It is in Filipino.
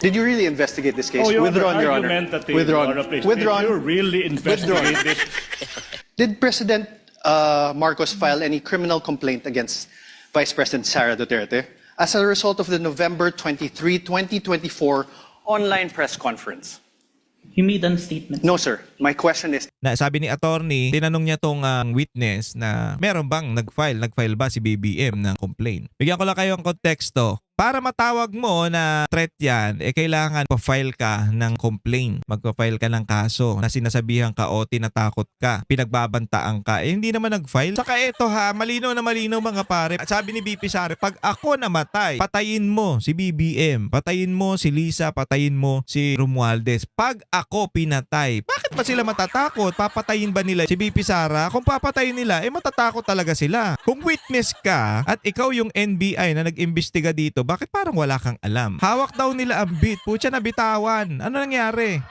Did you really investigate this case? Oh, Your Withdrawn, Honor, Your Honor. argumentative, Withdrawn. Your Honor, please. Withdrawn. Did you really investigate this? Did President Marcos file any criminal complaint against Vice President Sara Duterte as a result of the November 23, 2024 online press conference? He made a statement. No, sir. My question is, Na sabi ni attorney, tinanong niya tong witness na meron bang nag-file ba si BBM ng complaint. Bigyan ko lang kayo ang konteksto. Para matawag mo na threat yan, kailangan pa-file ka ng complaint. Magpa-file ka ng kaso na sinasabihan ka o tinatakot ka, pinagbabantaan ka. Hindi naman nag-file. Saka ito malinaw na malinaw mga pare. At sabi ni BP Sara, pag ako namatay, patayin mo si BBM, patayin mo si Lisa, patayin mo si Romualdez. Pag ako pinatay, bakit ba sila matatakot? Papatayin ba nila si BP Sara? Kung papatayin nila, matatakot talaga sila. Kung witness ka at ikaw yung NBI na nag-imbestiga dito, bakit parang wala kang alam? Hawak daw nila ang beat. Putya, nabitawan. Ano nangyari?